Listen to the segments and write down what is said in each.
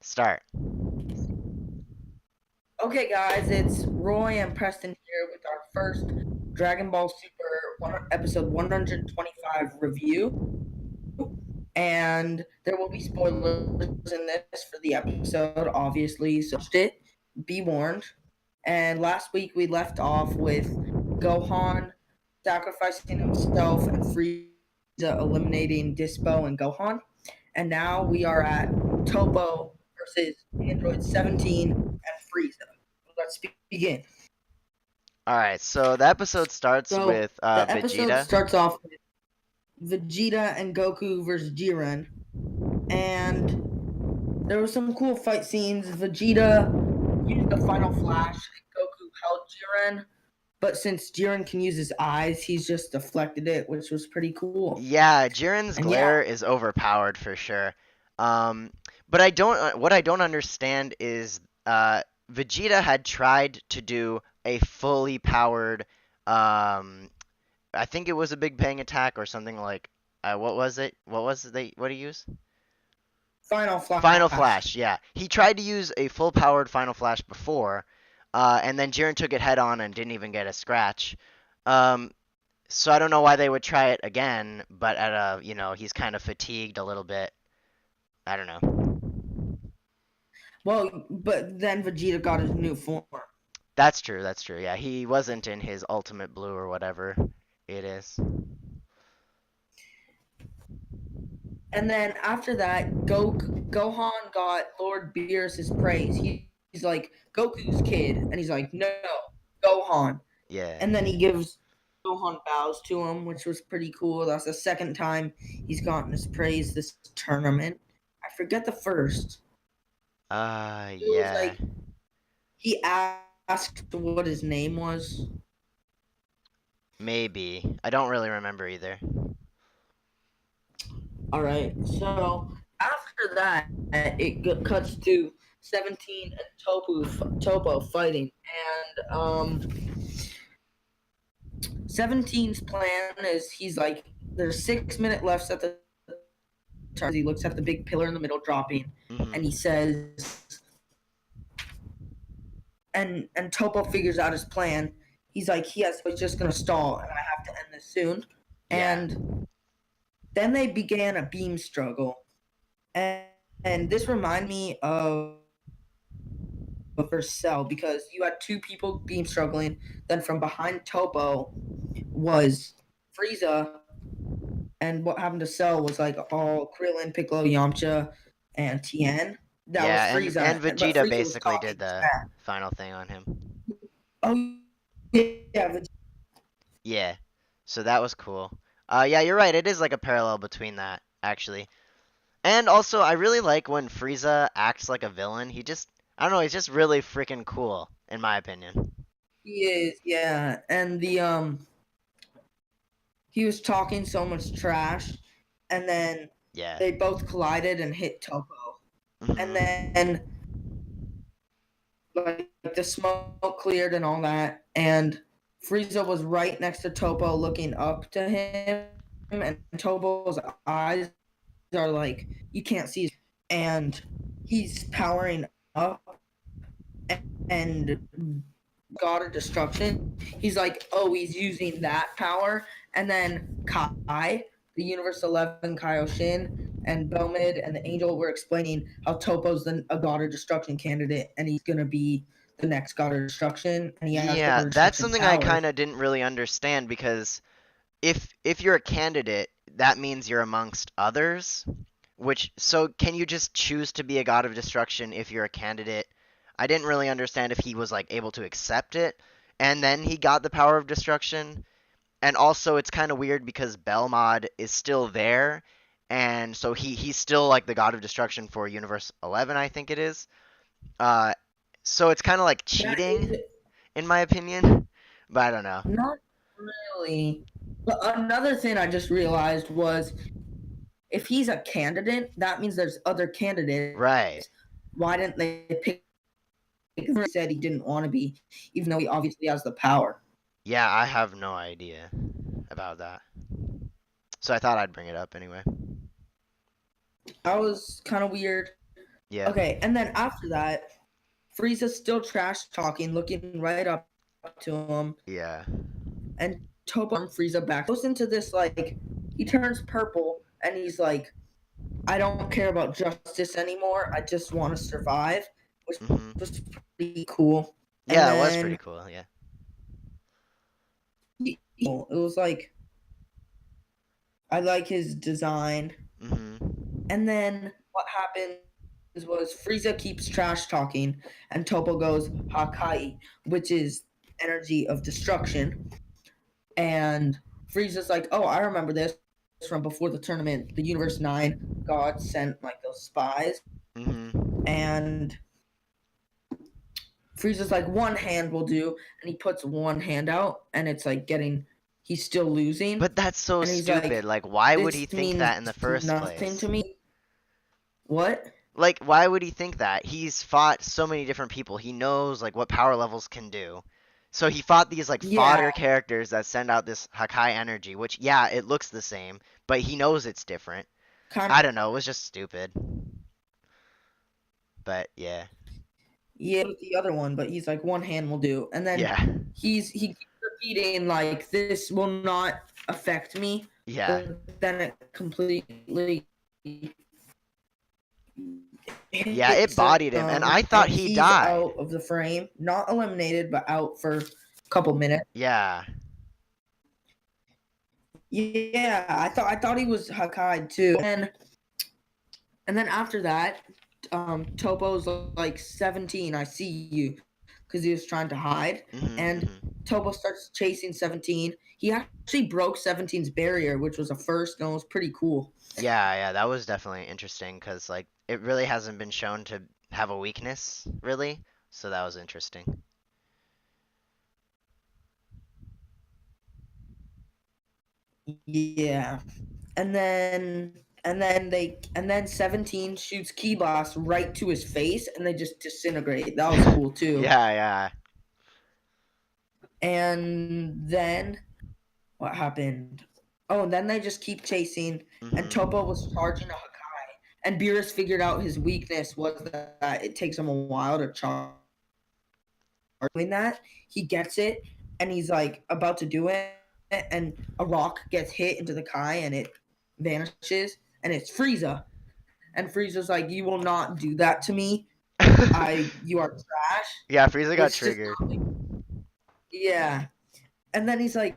Start. Okay, guys, it's Roy and Preston here with our first Dragon Ball Super episode 125 review. And there will be spoilers in this for the episode, obviously, so be warned. And last week we left off with Gohan sacrificing himself and Frieza eliminating Dispo and Gohan. And now we are at Topo versus Android 17 and Frieza. Let's begin. All right, so the episode starts So with the episode Vegeta. starts off with Vegeta and Goku versus Jiren, and there were some cool fight scenes. Vegeta used the final flash, and Goku held Jiren, but since Jiren can use his eyes, he's just deflected it, which was pretty cool. Yeah, Jiren's And yeah, glare is overpowered for sure. Um, but I don't. What I don't understand is Vegeta had tried to do a fully powered. Um, I think it was a Big Bang attack or something like. What was it? What was they? What did he use? final Final flash. Flash. Yeah, he tried to use a full powered Final Flash before, and then Jiren took it head on and didn't even get a scratch. Um, So I don't know why they would try it again, but at he's kind of fatigued a little bit. I don't know. Well, but then Vegeta got his new form. That's true. That's true. Yeah, he wasn't in his ultimate blue or whatever it is. And then after that, Gohan got Lord Beerus's praise. He's like Goku's kid, and he's like, no, Gohan. Yeah. And then he gives Gohan bows to him, which was pretty cool. That's the second time he's gotten his praise this tournament. I forget the first. It was Yeah. like he asked what his name was. Maybe. I don't really remember either. All right, so after that, it cuts to 17 and Topo fighting, and 17's plan is he's like, there's 6 minutes left at the turn. He looks at the big pillar in the middle dropping, and he Hmm. says, and Topo figures out his plan. He's like, he's just gonna stall, and I have to end this soon. Yeah. And then they began a beam struggle, and this reminded me of versus Cell because you had two people beam struggling. Then from behind Topo was Frieza, and what happened to Cell was like all Krillin, Piccolo, Yamcha, and Tien. That was Yeah, and Frieza, but Vegeta Frieza was basically talking did the smack. final thing on him. Oh yeah, Yeah. So that was cool. Yeah, you're right. It is like a parallel between that, actually. And also, I really like when Frieza acts like a villain. I don't know, he's just really freaking cool, in my opinion. he is, yeah, and the he was talking so much trash, and then Yeah. they both collided and hit Topo, and Hmm. then like the smoke cleared and all that, and Frieza was right next to Topo, looking up to him, and Topo's eyes are like you can't see, and he's powering up and God of Destruction. He's like, oh, he's using that power, and then Kai, the Universe 11 Kaioshin, and Belmid and the Angel were explaining how Topo's a God of Destruction candidate, and he's gonna be the next God of Destruction, and he has God Yeah, of that's Destruction something I powers. kind of didn't really understand because if you're a candidate, that means you're amongst others, which so can you just choose to be a god of destruction if you're a candidate? I didn't really understand if he was like able to accept it and then he got the power of destruction. And also it's kind of weird because Belmod is still there and so he's still like the god of destruction for Universe 11, I think it is. Uh so it's kind of like That is cheating in my opinion, but I don't know. not really. But another thing I just realized was if he's a candidate, that means there's other Right. candidates. Why didn't they pick? He said he didn't want to be, even though he obviously has the power. Yeah, I have no idea about that. So I thought I'd bring it up anyway. That was kind of weird. Yeah. Okay, and then after that, Frieza's still trash talking, looking right up to him, Yeah. and Toppo and Frieza back goes into this like he turns purple and he's like, I don't care about justice anymore. I just want to survive, which Mhm. was pretty cool. And Yeah, it was pretty then cool. Yeah. it was like I like his design. Mhm. And then what happens was Frieza keeps trash talking, and Toppo goes Hakai, which is energy of destruction. And Frieza's like, "Oh, I remember this from before the tournament. The Universe 9 God sent like those spies." Mhm. And Frieza's like, "One hand will do." And he puts one hand out, and it's like getting, he's still losing. But that's so And he's stupid. like, Like, why would he "This think means that in the first nothing place? to me." What? Like, why would he think that? He's fought so many different people. He knows like what power levels can do. So he fought these like Yeah, fodder characters that send out this Hakai energy, which yeah, it looks the same, but he knows it's different. kind I don't know, it was just stupid. But yeah. yeah, with the other one, but he's like, one hand will do. And then Yeah. he keeps repeating like, this will not affect me. Yeah. But then it completely Yeah, it hits bodied him and I thought and he he's died. out of the frame, not eliminated, but out for a couple minutes. Yeah. Yeah, I thought he was Hakai too. And then after that, Topo's like 17. I see you, because he was trying to hide, Mhm. and Mhm. Topo starts chasing 17. He actually broke 17's barrier, which was a first, and it was pretty cool. Yeah, yeah, that was definitely interesting cuz like it really hasn't been shown to have a weakness, really. So that was interesting. Yeah, and then 17 shoots Key Blast right to his face, and they just disintegrate. That was cool too. Yeah, yeah. And then what happened? Oh, and then they just keep chasing, and Topo was Mhm. charging a Hakai, and Beerus figured out his weakness was that it takes him a while to charge. Doing that, he gets it, and he's like about to do it, and a rock gets hit into the Kai, and it vanishes, and it's Frieza, and Frieza's like, "You will not do that to me. You are trash." Yeah, Frieza got It's just triggered. yeah. And then he's like,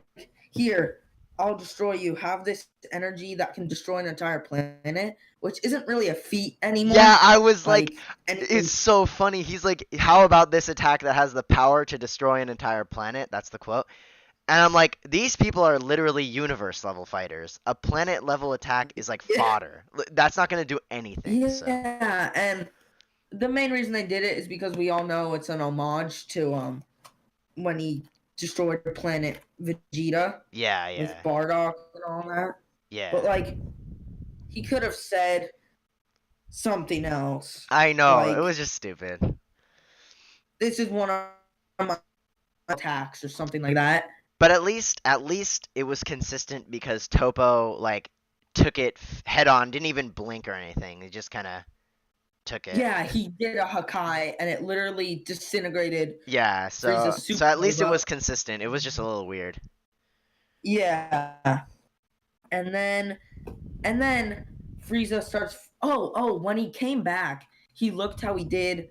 "Here, I'll destroy you. Have this energy that can destroy an entire planet," which isn't really a feat anymore. Yeah, I was like, Like, and it's so funny. He's like, how about this attack that has the power to destroy an entire planet? That's the quote. And I'm like, these people are literally universe level fighters. A planet level attack is like yeah, fodder. That's not going to do anything, so. yeah, and the main reason they did it is because we all know it's an homage to when he destroyed the planet Vegeta Yeah, with yeah. Bardock and all that. But Yeah. like, he could have said something else, I know, it was like, just stupid. "This is one of my attacks" or something like that. But at least it was consistent because Topo like took it head on, didn't even blink or anything. He just kind of took it. Yeah, he did a Hakai, and it literally disintegrated Yeah, Frieza's so at least it supernova. was consistent. It was just a little weird. Yeah, and then and then Frieza starts. When he came back, he looked how he did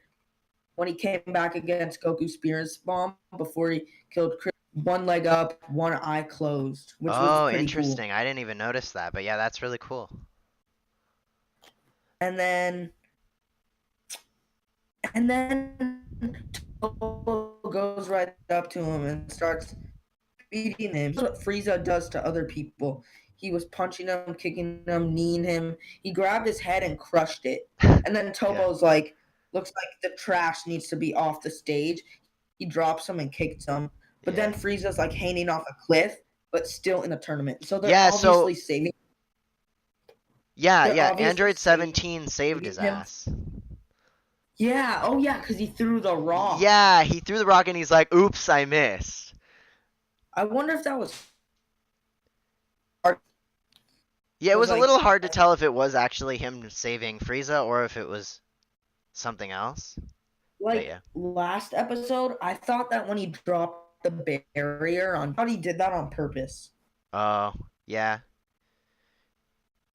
when he came back against Goku Spirit Bomb before he killed Chris. One leg up, one eye closed, which was Oh, pretty cool. interesting. I didn't even notice that. But yeah, that's really cool. And then and then Toppo goes right up to him and starts beating him. That's what Frieza does to other people. He was punching him, kicking him, kneeing him. He grabbed his head and crushed it. And then Yeah. Tobo's like, looks like the trash needs to be off the stage. He drops him and kicks him. But then Yeah. Frieza's like hanging off a cliff, but still in a tournament. So Yeah, so yeah, they're yeah, obviously Android saving 17 saved his him. ass. Yeah, oh yeah, because he threw the rock. Yeah, he threw the rock and he's like, "Oops, I missed." I wonder if that was Yeah, it was a like little hard to tell if it was actually him saving Frieza or if it was something else. But Like yeah. last episode, I thought that when he dropped the barrier on, I thought he did that on purpose. Oh, yeah.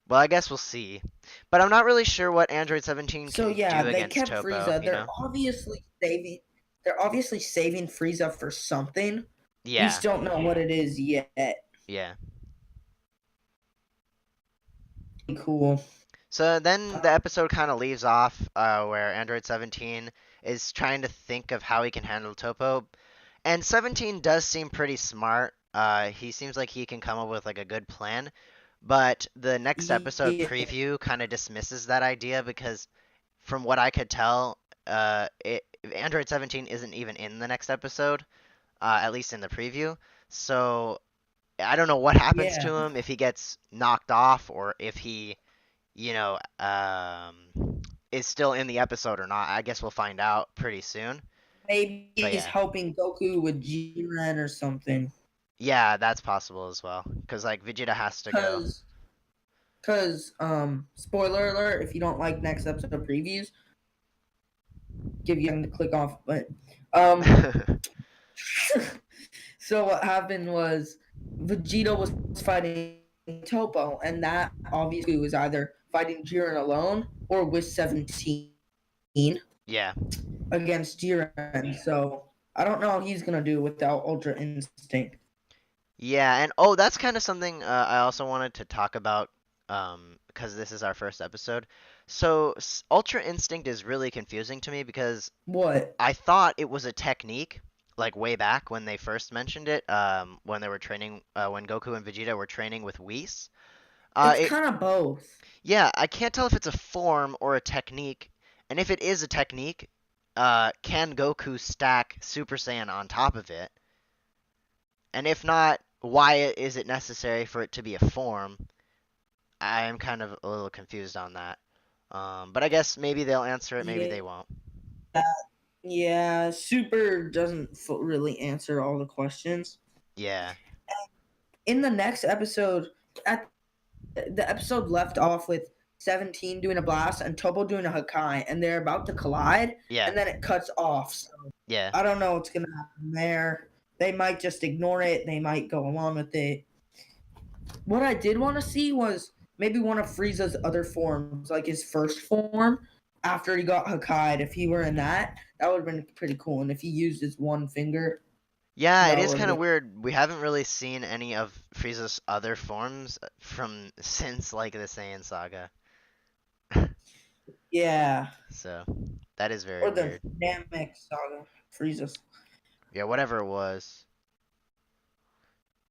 Well, I guess we'll see. But I'm not really sure what Android 17 So can yeah, do they against kept Topo, Frieza. you know? They're obviously saving Frieza for something. We Yeah, just don't know what it is yet. yeah. Cool. So then the episode kind of leaves off where Android 17 is trying to think of how he can handle Topo. And 17 does seem pretty smart. He seems like he can come up with like a good plan. But the next episode Yeah, preview kind of dismisses that idea because from what I could tell, Android 17 isn't even in the next episode, at least in the preview. So I don't know what happens yeah. to him, if he gets knocked off or if he, you know, is still in the episode or not. I guess we'll find out pretty soon. Maybe But he's yeah, helping Goku with Jiren or something. yeah, that's possible as well. Because like Vegeta has to go. Cause, spoiler alert, if you don't like next episode previews, give you time to click off. But, um, so what happened was Vegeta was fighting Topo, and that obviously was either fighting Jiren alone or with 17 Yeah. against Jiren. So I don't know how he's gonna do without Ultra Instinct. Yeah, and oh, that's kind of something I also wanted to talk about because this is our first episode. So, Ultra Instinct is really confusing to me because What? I thought it was a technique, like way back when they first mentioned it, when they were training, when Goku and Vegeta were training with Whis. It's It, kind of both. yeah, I can't tell if it's a form or a technique, and if it is a technique, can Goku stack Super Saiyan on top of it? And if not, why is it necessary for it to be a form? I am kind of a little confused on that. But I guess maybe they'll answer it, maybe Yeah, they won't. yeah. Super doesn't really answer all the questions. Yeah. In the next episode, at the episode left off with 17 doing a blast and Topo doing a Hakai, and they're about to collide, Yeah. and then it cuts off. So Yeah. I don't know what's gonna happen there. They might just ignore it. They might go along with it. What I did want to see was maybe one of Frieza's other forms, like his first form after he got Hakai. If he were in that, that would have been pretty cool. And if he used his one finger, Yeah, it that is would have kind of been. weird. We haven't really seen any of Frieza's other forms from since like the Saiyan saga. Yeah. So, that is very Or the weird. Namek saga. Frieza's. Yeah, whatever it was.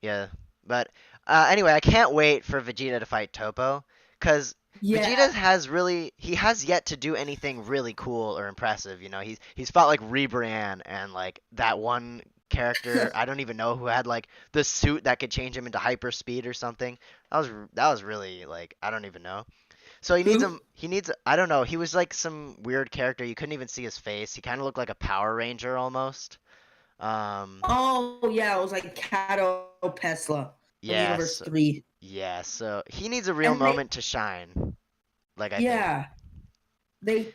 Yeah. But anyway, I can't wait for Vegeta to fight Topo cuz Yeah. Vegeta he has yet to do anything really cool or impressive, you know. He's fought like Rebrian and like that one character, I don't even know who had like the suit that could change him into hyper speed or something. That was really like I don't even know. So Who? he needs I don't know. He was like some weird character. You couldn't even see his face. He kind of looked like a Power Ranger almost. Um Oh, yeah. It was like Kato Pesla from Universe yes. 3. Yeah, so he needs a real And they, moment to shine. Like I think. yeah, they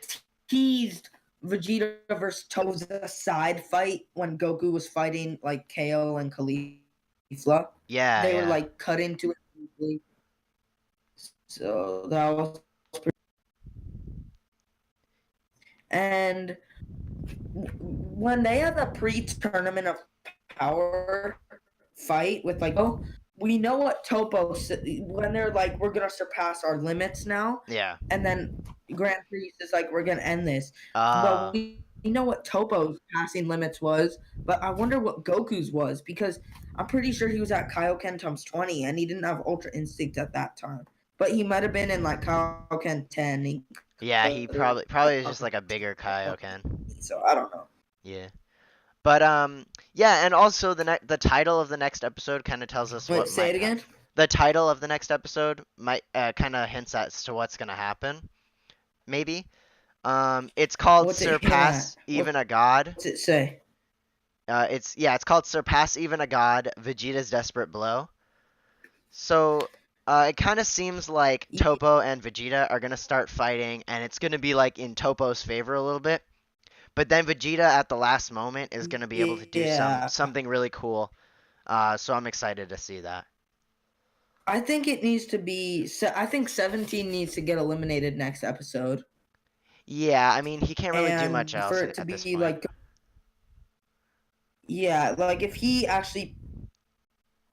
teased Vegeta versus Toza side fight when Goku was fighting like Kale and Caulifla. Yeah, They were yeah. like cut into it briefly. So that was pretty. And when they had the pre-tournament of power fight with like, oh, we know what Topo when they're like, we're gonna surpass our limits now, Yeah. and then Grand Priest is like, we're gonna end this. Well, Uh we know what Topo's passing limits was, but I wonder what Goku's was because I'm pretty sure he was at Kaioken times 20 and he didn't have Ultra Instinct at that time. But he might have been in like Kaioken 10. yeah, he probably is just like a bigger Kaioken. So I don't know. Yeah. But yeah, and also the title of the next episode kind of tells us Wait, what say might it again. the title of the next episode might kind of hints as to what's going to happen. Maybe. It's called What's it hint at? Surpass Even a God. What's it say? It's called Surpass Even a God, Vegeta's Desperate Blow. So It kind of seems like Topo and Vegeta are gonna start fighting, and it's gonna be like in Topo's favor a little bit. But then Vegeta at the last moment is gonna be able to do Yeah. something really cool. So I'm excited to see that. I think it needs to be. I think 17 needs to get eliminated next episode, Yeah, I mean he can't really do much and for else it to at this be point. like, yeah, like if he actually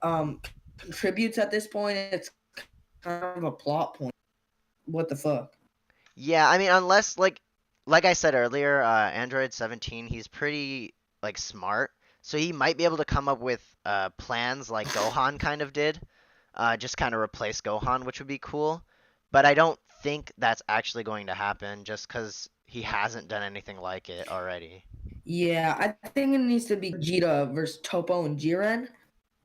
um contributes at this point, it's kind of a plot point. What the fuck? Yeah, I mean unless like I said earlier, Android 17, he's pretty like smart, so he might be able to come up with plans like Gohan kind of did, just kind of replace Gohan, which would be cool. But I don't think that's actually going to happen just because he hasn't done anything like it already. Yeah, I think it needs to be Vegeta versus Topo and Jiren,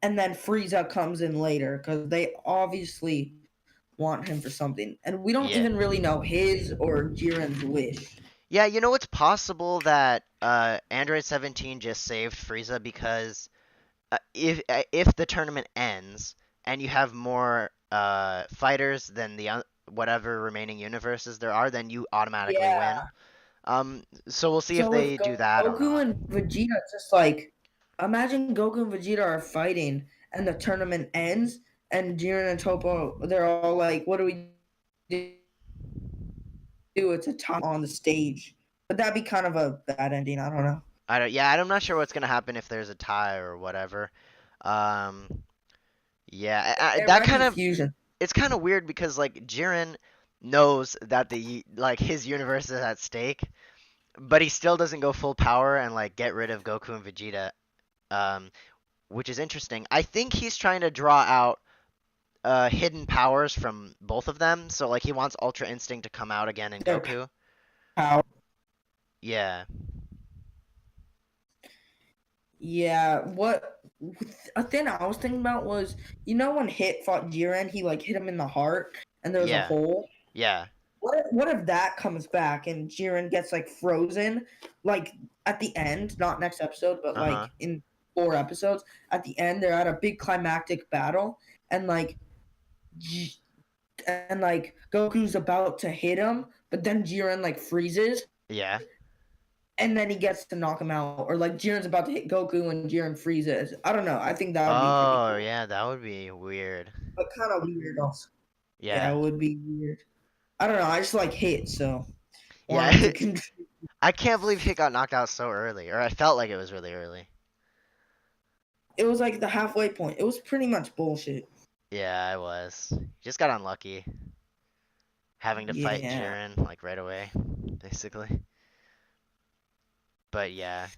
and then Frieza comes in later because they obviously want him for something, and we don't Yeah. even really know his or Jiren's wish. Yeah, you know it's possible that Android 17 just saved Frieza because if the tournament ends and you have more fighters than the whatever remaining universes there are, then you automatically Yeah. win. So we'll see if So if they do that or Goku not. and Vegeta just like imagine Goku and Vegeta are fighting and the tournament ends and Jiren and Topo they're all like, what do we do? It's a tie on the stage. But that'd be kind of a bad ending. I don't know. I don't. Yeah, I'm not sure what's gonna happen if there's a tie or whatever. Um, yeah, It that might kind be of fusion. it's kind of weird because like Jiren knows that his universe is at stake, but he still doesn't go full power and like get rid of Goku and Vegeta. Um, which is interesting. I think he's trying to draw out hidden powers from both of them. So like he wants Ultra Instinct to come out again in Their Goku. power. Yeah. Yeah, what a thing I was thinking about was when Hit fought Jiren, he like hit him in the heart and there was a Yeah. hole. Yeah. What if that comes back and Jiren gets like frozen, like at the end, not next episode, but Uh-huh. like in 4 episodes, at the end they're at a big climactic battle and J- like Goku's about to hit him, but then Jiren like freezes Yeah. and then he gets to knock him out, or like Jiren's about to hit Goku and Jiren freezes. I don't know. I think that would be pretty Oh, cool, yeah, that would be weird. but kind of weird also. Yeah, Yeah. it would be weird. I don't know. I just like Hit, so wanted Yeah. to contribute. I can't believe he got knocked out so early, or I felt like it was really early. It was like the halfway point. It was pretty much bullshit. Yeah, I was. Just got unlucky having to fight Yeah. Jiren like right away, basically. But yeah.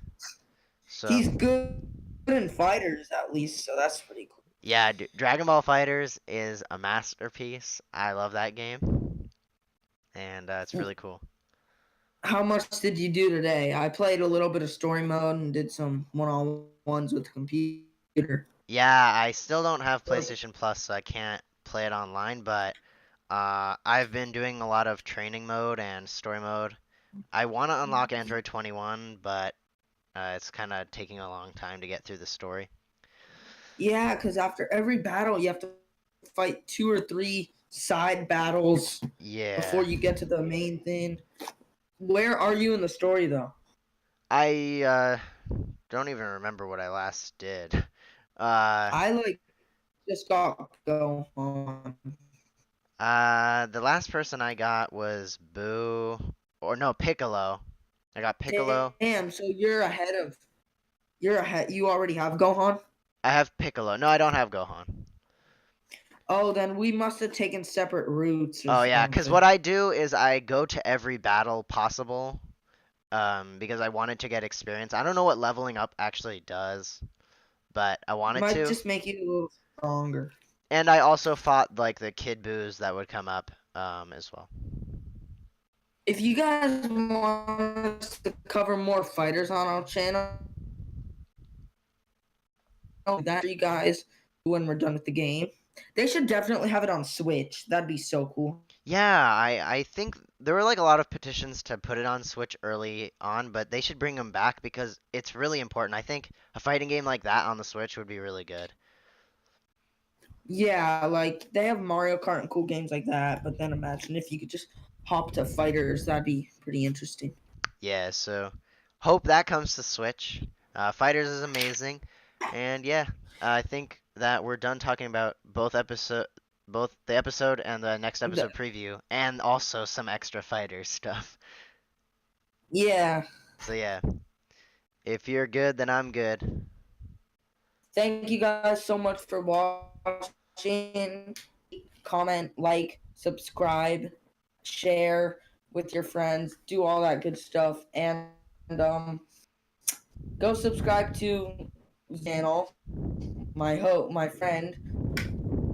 So, He's good in fighters at least, so that's pretty cool. yeah, Dragon Ball Fighters is a masterpiece. I love that game, and it's really cool. How much did you do today? I played a little bit of story mode and did some one-on-ones with the computer. Yeah, I still don't have PlayStation Plus, so I can't play it online, but I've been doing a lot of training mode and story mode. I want to unlock Android 21, but it's kind of taking a long time to get through the story. Yeah, because after every battle, you have to fight 2 or 3 side battles Yeah. before you get to the main thing. Where are you in the story, though? I don't even remember what I last did. I like just got Gohan. The last person I got was Boo, or no, Piccolo. I got Piccolo. Damn, so you're ahead. You already have Gohan. I have Piccolo. No, I don't have Gohan. Oh, then we must have taken separate routes or Oh yeah, because what something. I do is I go to every battle possible, because I wanted to get experience. I don't know what leveling up actually does, but I wanted Might to. just make you a little stronger. And I also fought like the Kid Boos that would come up, as well. If you guys want us to cover more fighters on our channel, that you guys when we're done with the game. They should definitely have it on Switch. That'd be so cool. Yeah, I think there were like a lot of petitions to put it on Switch early on, but they should bring them back because it's really important. I think a fighting game like that on the Switch would be really good. Yeah, like they have Mario Kart and cool games like that, but then imagine if you could just hop to fighters, that'd be pretty interesting. Yeah, so hope that comes to Switch. Fighters is amazing, and yeah, I think that we're done talking about both the episode and the next The- episode preview, and also some extra fighters stuff. yeah, So yeah, if you're good, then I'm good. thank you guys so much for watching. Comment, like, subscribe, share with your friends, do all that good stuff, and go subscribe to channel, my friend,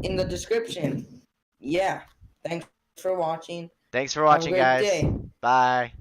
in the description. Yeah, thanks for watching. Thanks for Have a watching, great guys. day. Bye.